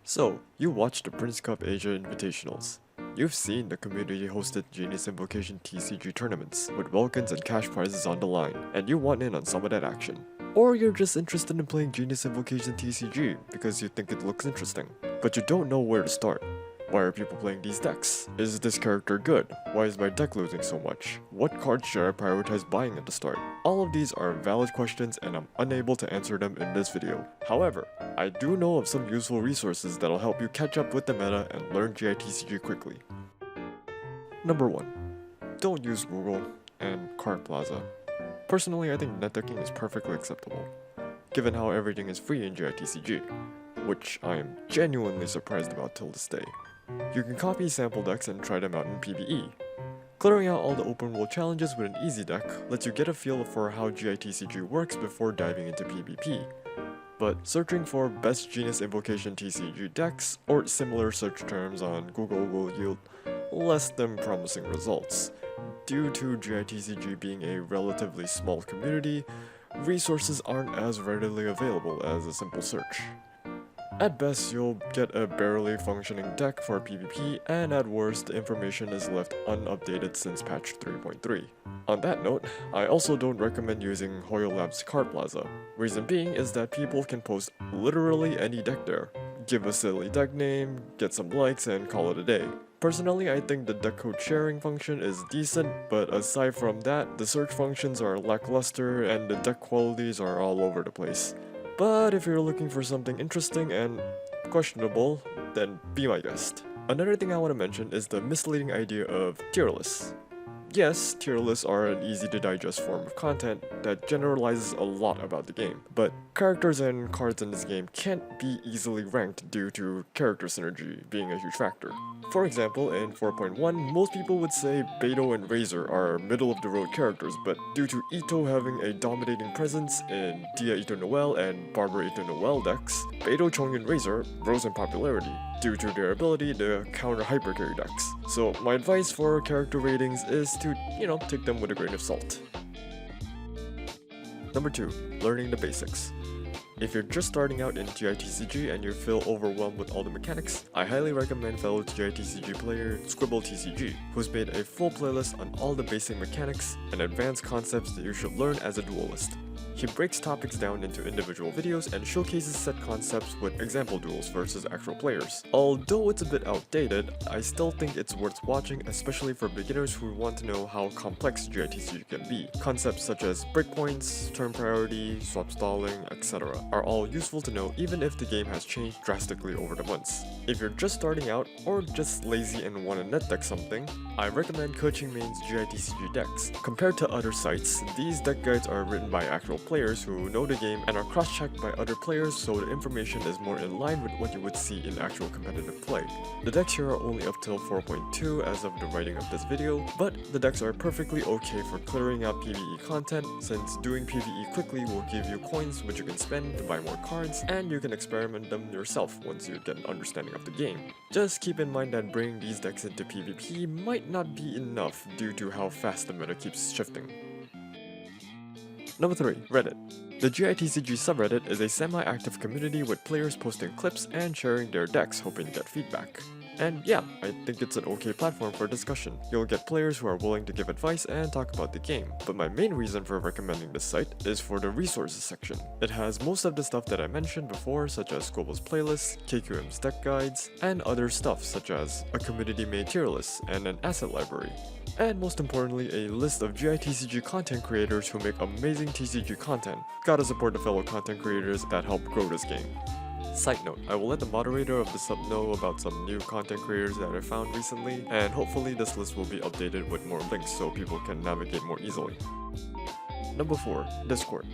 So, you watched the Prince Cup Asia Invitationals. You've seen the community-hosted Genius Invocation TCG tournaments, with Vulcans and cash prizes on the line, and you want in on some of that action. Or you're just interested in playing Genius Invocation TCG because you think it looks interesting, but you don't know where to start. Why are people playing these decks? Is this character good? Why is my deck losing so much? What cards should I prioritize buying at the start? All of these are valid questions and I'm unable to answer them in this video. However, I do know of some useful resources that'll help you catch up with the meta and learn GITCG quickly. Number 1. Don't use Google and Card Plaza. Personally, I think net decking is perfectly acceptable, given how everything is free in GITCG, which I am genuinely surprised about till this day. You can copy sample decks and try them out in PvE. Clearing out all the open world challenges with an easy deck lets you get a feel for how GITCG works before diving into PvP. But searching for best Genius Invocation TCG decks or similar search terms on Google will yield less than promising results. Due to GITCG being a relatively small community, resources aren't as readily available as a simple search. At best, you'll get a barely functioning deck for PvP, and at worst, the information is left unupdated since patch 3.3. On that note, I also don't recommend using Hoyo Labs Card Plaza. Reason being is that people can post literally any deck there. Give a silly deck name, get some likes, and call it a day. Personally, I think the deck code sharing function is decent, but aside from that, the search functions are lackluster and the deck qualities are all over the place. But if you're looking for something interesting and questionable, then be my guest. Another thing I want to mention is the misleading idea of tier lists. Yes, tier lists are an easy to digest form of content that generalizes a lot about the game, but characters and cards in this game can't be easily ranked due to character synergy being a huge factor. For example, in 4.1, most people would say Beidou and Razor are middle-of-the-road characters, but due to Ito having a dominating presence in Dia Ito Noel and Barbara Ito Noel decks, Beidou, Chong, and Razor rose in popularity due to their ability to counter hypercarry decks. So my advice for character ratings is to, take them with a grain of salt. Number 2. Learning the basics. If you're just starting out in GITCG and you feel overwhelmed with all the mechanics, I highly recommend fellow GITCG player Scribble TCG, who's made a full playlist on all the basic mechanics and advanced concepts that you should learn as a duelist. He breaks topics down into individual videos and showcases set concepts with example duels versus actual players. Although it's a bit outdated, I still think it's worth watching, especially for beginners who want to know how complex GITCG can be. Concepts such as breakpoints, turn priority, swap stalling, etc. are all useful to know even if the game has changed drastically over the months. If you're just starting out or just lazy and want to net deck something, I recommend Coaching Main's GITCG decks. Compared to other sites, these deck guides are written by actual players who know the game and are cross-checked by other players, so the information is more in line with what you would see in actual competitive play. The decks here are only up till 4.2 as of the writing of this video, but the decks are perfectly okay for clearing out PvE content, since doing PvE quickly will give you coins which you can spend to buy more cards, and you can experiment them yourself once you get an understanding of the game. Just keep in mind that bringing these decks into PvP might not be enough due to how fast the meta keeps shifting. Number 3. Reddit. The GITCG subreddit is a semi-active community with players posting clips and sharing their decks hoping to get feedback. And yeah, I think it's an okay platform for discussion. You'll get players who are willing to give advice and talk about the game. But my main reason for recommending this site is for the resources section. It has most of the stuff that I mentioned before, such as Squable's playlists, KQM's deck guides, and other stuff such as a community-made tier list and an asset library. And most importantly, a list of GITCG content creators who make amazing TCG content. Gotta support the fellow content creators that help grow this game. Side note, I will let the moderator of the sub know about some new content creators that I found recently, and hopefully this list will be updated with more links so people can navigate more easily. Number 4. Discord.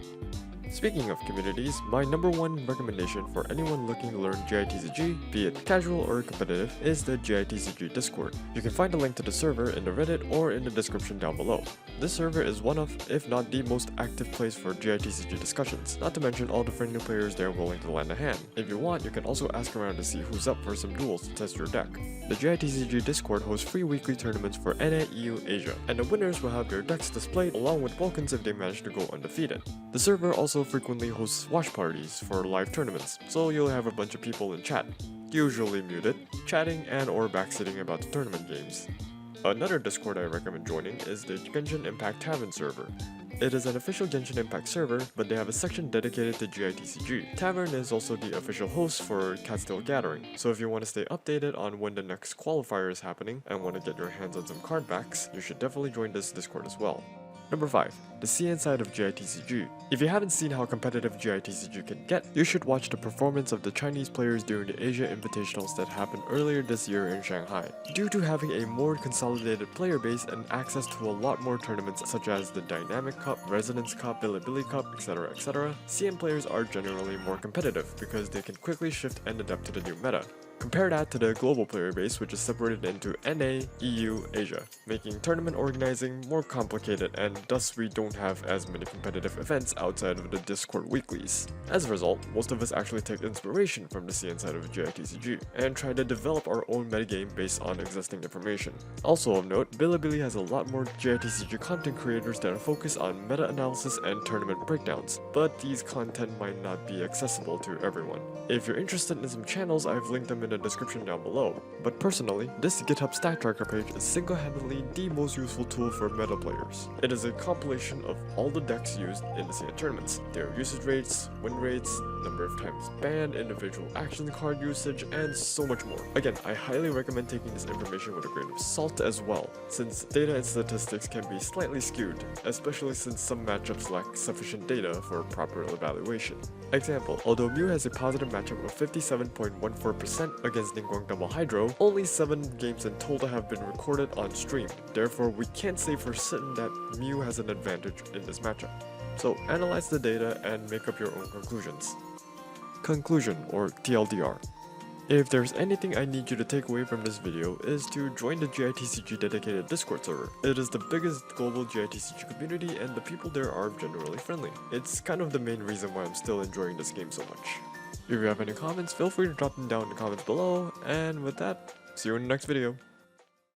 Speaking of communities, my number 1 recommendation for anyone looking to learn GITCG, be it casual or competitive, is the GITCG Discord. You can find a link to the server in the Reddit or in the description down below. This server is one of, if not the most active place for GITCG discussions, not to mention all the friendly players there willing to lend a hand. If you want, you can also ask around to see who's up for some duels to test your deck. The GITCG Discord hosts free weekly tournaments for NA, EU, Asia, and the winners will have their decks displayed along with Vulcans if they manage to go undefeated. The server also also frequently hosts watch parties for live tournaments, so you'll have a bunch of people in chat, usually muted, chatting and or backseating about the tournament games. Another Discord I recommend joining is the Genshin Impact Tavern server. It is an official Genshin Impact server, but they have a section dedicated to GITCG. Tavern is also the official host for Catstill Gathering, so if you want to stay updated on when the next qualifier is happening and want to get your hands on some card backs, you should definitely join this Discord as well. Number 5. The CN side of GITCG. If you haven't seen how competitive GITCG can get, you should watch the performance of the Chinese players during the Asia Invitationals that happened earlier this year in Shanghai. Due to having a more consolidated player base and access to a lot more tournaments such as the Dynamic Cup, Resonance Cup, Bilibili Cup, etc., CN players are generally more competitive because they can quickly shift and adapt to the new meta. Compare that to the global player base, which is separated into NA, EU, Asia, making tournament organizing more complicated, and thus we don't have as many competitive events outside of the Discord weeklies. As a result, most of us actually take inspiration from the CN side of GITCG, and try to develop our own metagame based on existing information. Also of note, Bilibili has a lot more GITCG content creators that are focused on meta-analysis and tournament breakdowns, but these content might not be accessible to everyone. If you're interested in some channels, I've linked them in the description down below, but personally, this GitHub stat tracker page is single-handedly the most useful tool for meta players. It is a compilation of all the decks used in the CN tournaments, their usage rates, win rates, number of times banned, individual action card usage, and so much more. Again, I highly recommend taking this information with a grain of salt as well, since data and statistics can be slightly skewed, especially since some matchups lack sufficient data for proper evaluation. Example, although Mew has a positive matchup of 57.14% against Ningguang Double Hydro, only 7 games in total have been recorded on stream. Therefore, we can't say for certain that Mew has an advantage in this matchup. So analyze the data and make up your own conclusions. Conclusion, or TLDR. If there's anything I need you to take away from this video is to join the GITCG dedicated Discord server. It is the biggest global GITCG community and the people there are generally friendly. It's kind of the main reason why I'm still enjoying this game so much. If you have any comments, feel free to drop them down in the comments below, and with that, see you in the next video.